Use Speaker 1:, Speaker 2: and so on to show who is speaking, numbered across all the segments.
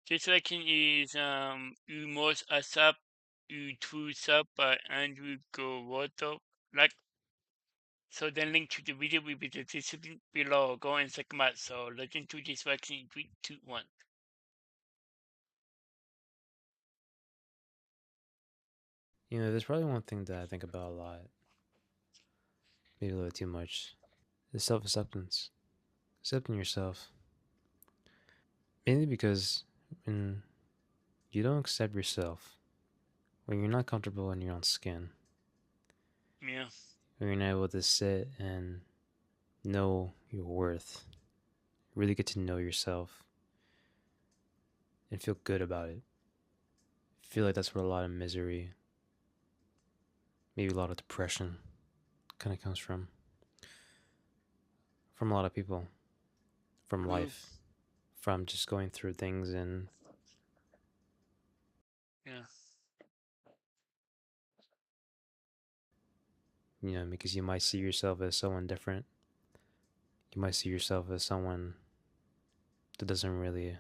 Speaker 1: JethroCool is you must accept your true self by Andrew Gowoto. Like, so the link to the video will be the description below. Go and check them out. So listen to this vaccine in 3, 2, 1.
Speaker 2: You know, there's probably one thing that I think about a lot, maybe a little too much, is self-acceptance. Accepting yourself. Mainly because when you don't accept yourself, when you're not comfortable in your own skin,
Speaker 1: Yeah.
Speaker 2: when you're not able to sit and know your worth, really get to know yourself, and feel good about it. I feel like that's where a lot of misery, maybe a lot of depression, kind of comes from a lot of people, from
Speaker 1: True.
Speaker 2: life, from just going through things and
Speaker 1: Yeah.
Speaker 2: because you might see yourself as someone different. You might see yourself as someone that doesn't really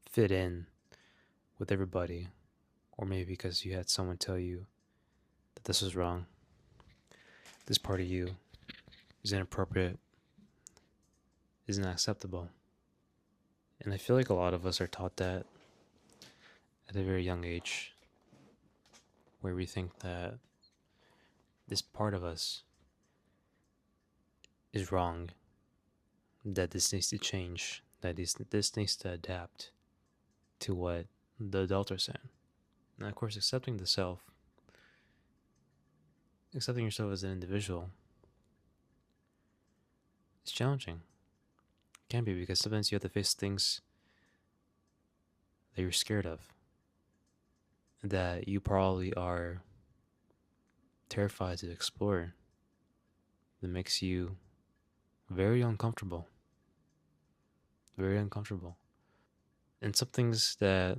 Speaker 2: fit in with everybody, or maybe because you had someone tell you that this is wrong, this part of you is inappropriate, is not acceptable. And I feel like a lot of us are taught that at a very young age, where we think that this part of us is wrong, that this needs to change, that this needs to adapt to what the adults are saying. And of course, accepting yourself as an individual is challenging. It can be because sometimes you have to face things that you're scared of, that you probably are terrified to explore, that makes you very uncomfortable. Very uncomfortable. And some things that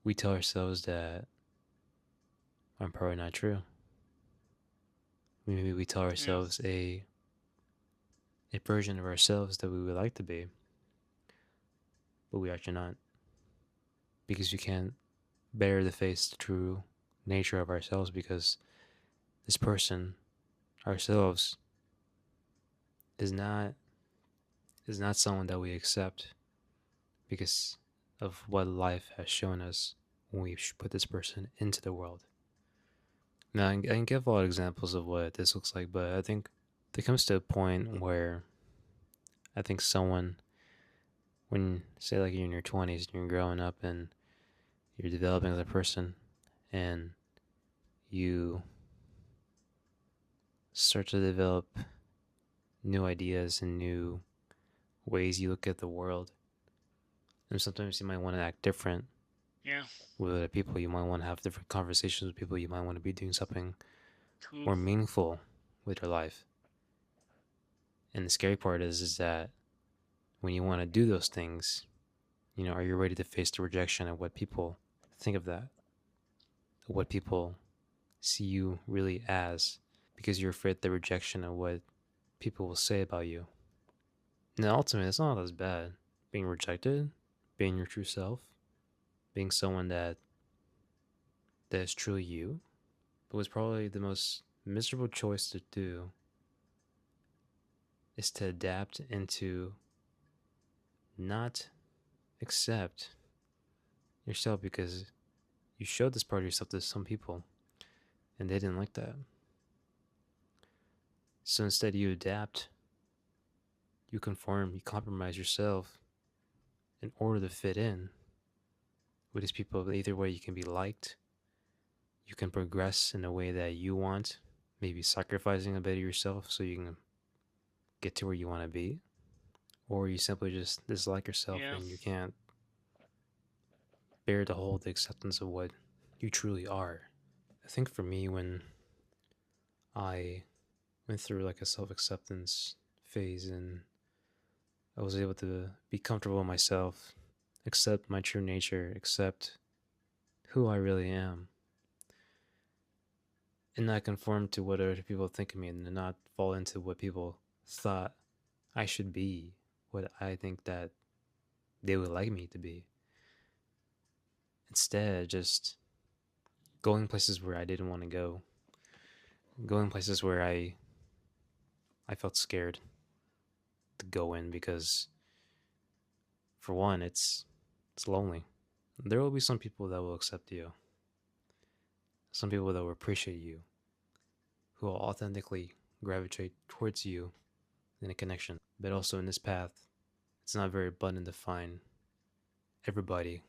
Speaker 2: we tell ourselves that are probably not true. Maybe we tell
Speaker 1: Yeah.
Speaker 2: ourselves a version of ourselves that we would like to be, but we actually not. Because we can't bear to face the true nature of ourselves because this person, ourselves, is not someone that we accept because of what life has shown us when we put this person into the world. Now, I can give a lot of examples of what this looks like, but I think there comes to a point where I think someone, when, say, like you're in your 20s and you're growing up and you're developing as a person and you start to develop new ideas and new ways you look at the world. And sometimes you might want to act different
Speaker 1: Yeah.
Speaker 2: with other people. You might want to have different conversations with people. You might want to be doing something
Speaker 1: True.
Speaker 2: more meaningful with your life. And the scary part is that when you want to do those things, are you ready to face the rejection of what people think of that? What people see you really as? Because you're afraid the rejection of what people will say about you. And ultimately, it's not as bad. Being rejected, being your true self, being someone that is truly you, but was probably the most miserable choice to do is to adapt and to not accept yourself because you showed this part of yourself to some people and they didn't like that. So instead, you adapt, you conform, you compromise yourself in order to fit in with these people. Either way, you can be liked, you can progress in a way that you want, maybe sacrificing a bit of yourself so you can get to where you want to be, or you simply just dislike yourself
Speaker 1: Yeah.
Speaker 2: and you can't bear to hold the acceptance of what you truly are. I think for me, when I went through like a self acceptance phase and I was able to be comfortable with myself, accept my true nature, accept who I really am, and not conform to what other people think of me and not fall into what people thought I should be, what I think that they would like me to be. Instead, just going places where I didn't want to go, going places where I felt scared to go in because, for one, it's lonely. There will be some people that will accept you, some people that will appreciate you, who will authentically gravitate towards you in a connection. But also in this path, it's not very abundant to find everybody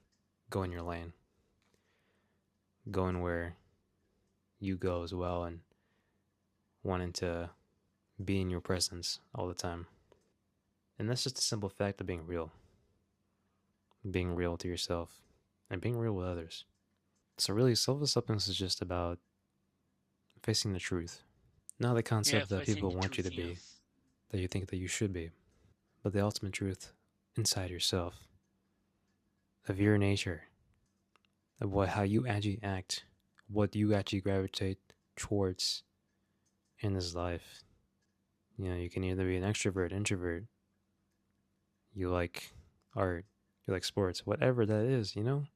Speaker 2: go in your lane, going where you go as well, and wanting to be in your presence all the time. And that's just a simple fact of being real to yourself, and being real with others. So, really, self acceptance is just about facing the truth, not the
Speaker 1: Yeah,
Speaker 2: concept that
Speaker 1: facing
Speaker 2: people
Speaker 1: the
Speaker 2: want you
Speaker 1: truth.
Speaker 2: to
Speaker 1: Yeah.
Speaker 2: be, that you think that you should be, but the ultimate truth inside yourself of your nature, of how you actually act, what you actually gravitate towards in this life. You know, you can either be an extrovert, introvert, you like art, you like sports, whatever that is, you know?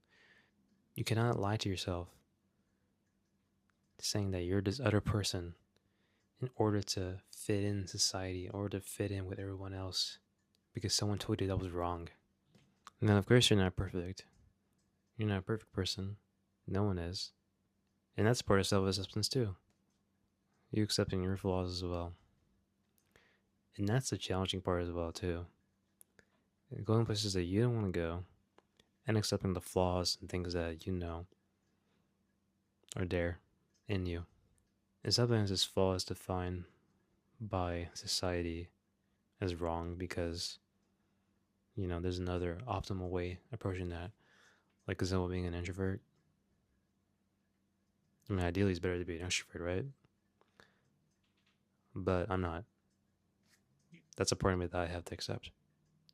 Speaker 2: You cannot lie to yourself saying that you're this other person in order to fit in society, in order to fit in with everyone else because someone told you that was wrong. And then, of course, you're not perfect. You're not a perfect person. No one is. And that's part of self acceptance, too. You accepting your flaws as well. And that's the challenging part as well, too. Going places that you don't want to go and accepting the flaws and things that you know are there in you. And sometimes this flaw is defined by society as wrong because, you know, there's another optimal way approaching that. Like, example, being an introvert. I mean, ideally, it's better to be an extrovert, right? But I'm not. That's a part of me that I have to accept.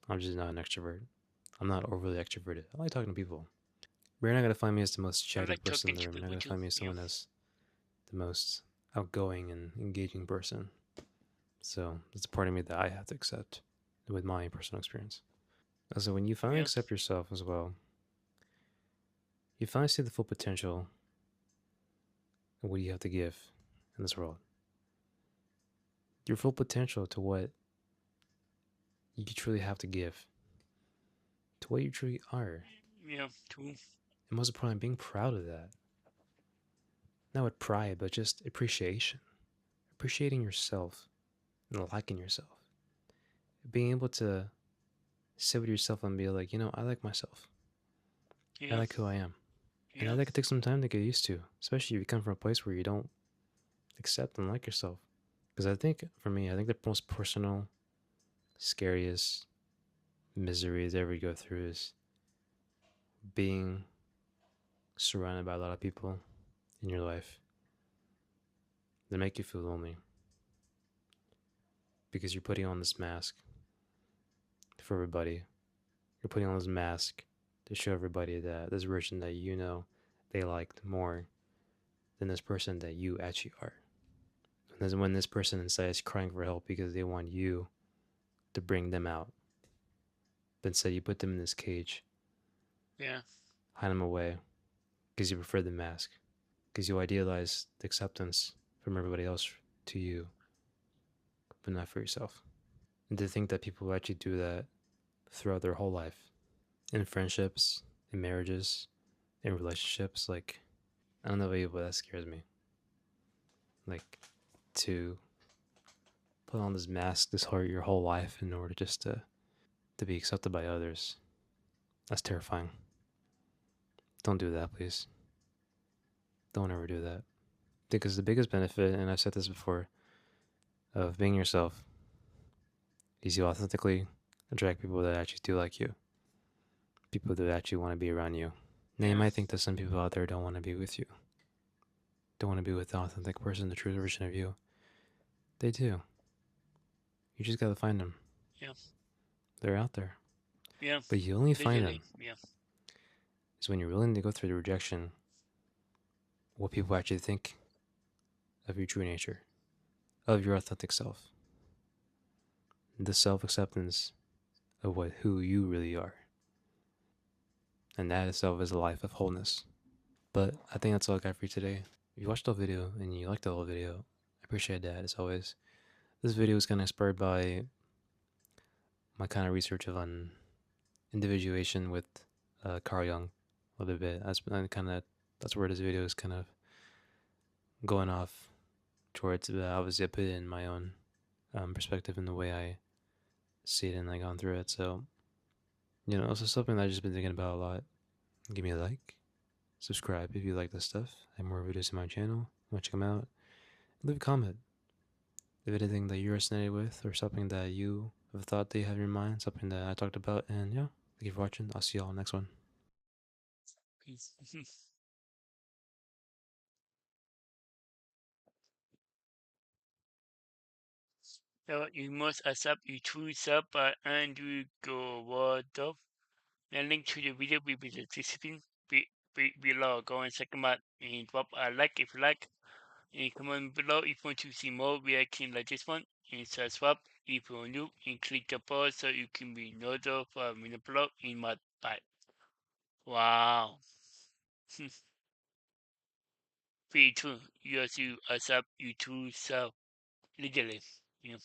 Speaker 2: I'm just not an extrovert. I'm not overly extroverted. I like talking to people. But you're not gonna find me as the most
Speaker 1: I
Speaker 2: chatty
Speaker 1: like
Speaker 2: person
Speaker 1: talking
Speaker 2: in the
Speaker 1: to
Speaker 2: room. You're not
Speaker 1: people
Speaker 2: gonna
Speaker 1: too.
Speaker 2: find me as
Speaker 1: Yeah.
Speaker 2: someone that's the most outgoing and engaging person. So it's a part of me that I have to accept with my personal experience. So when you finally
Speaker 1: Yeah.
Speaker 2: accept yourself as well, you finally see the full potential of what you have to give in this world. Your full potential to what you truly have to give, to what you truly are.
Speaker 1: Yeah. True.
Speaker 2: And most importantly, being proud of that. Not with pride, but just appreciation. Appreciating yourself and liking yourself. Being able to sit with yourself and be like, you know, I like myself. I
Speaker 1: Yeah.
Speaker 2: like who I am. And
Speaker 1: Yeah.
Speaker 2: that could take some time to get used to, especially if you come from a place where you don't accept and like yourself. Because I think, for me, I think the most personal, scariest misery that ever go through is being surrounded by a lot of people in your life that make you feel lonely because you're putting on this mask for everybody. You're putting on this mask to show everybody that this version that you know they liked more than this person that you actually are. And then when this person inside is crying for help because they want you to bring them out, but instead you put them in this cage,
Speaker 1: Yeah.
Speaker 2: hide them away because you prefer the mask, because you idealize the acceptance from everybody else to you, but not for yourself. And to think that people actually do that throughout their whole life, in friendships, in marriages, in relationships, like, I don't know about you, but that scares me. Like, to put on this mask this whole your whole life in order just to be accepted by others. That's terrifying. Don't do that, please. Don't ever do that. Because the biggest benefit, and I've said this before, of being yourself is you authentically attract people that actually do like you, people that actually want to be around you. Now, you
Speaker 1: Yeah.
Speaker 2: might think that some people out there don't want to be with you, don't want to be with the authentic person, the true version of you. They do. You just gotta find them.
Speaker 1: Yeah.
Speaker 2: They're out there.
Speaker 1: Yeah.
Speaker 2: But you only find
Speaker 1: Literally.
Speaker 2: them
Speaker 1: Yeah.
Speaker 2: is when you're willing to go through the rejection, what people actually think of your true nature, of your authentic self, the self acceptance of who you really are. And that itself is a life of wholeness. But I think that's all I got for you today. If you watched the whole video and you liked the whole video, I appreciate that as always. This video was kind of inspired by my kind of research of on individuation with Carl Jung a little bit. That's where this video is kind of going off towards. But obviously, I put it in my own perspective in the way I see it and like gone through it. So also something that I've just been thinking about a lot. Give me a like, subscribe if you like this stuff. I have more videos in my channel. Want to check them out? Leave a comment if anything that you resonated with or something that you have thought that you have in your mind, something that I talked about. And yeah, thank you for watching. I'll see y'all next one.
Speaker 1: Peace. So you must accept your true self by Andrew Gowardov. The link to the video will be the description below. Go and check them out and drop a like if you like. And comment below if you want to see more reaction like this one. And subscribe if you're new and click the bell so you can be notified when I upload in my bike. Wow. Pretty true. You have to accept your true self. Literally. Yeah.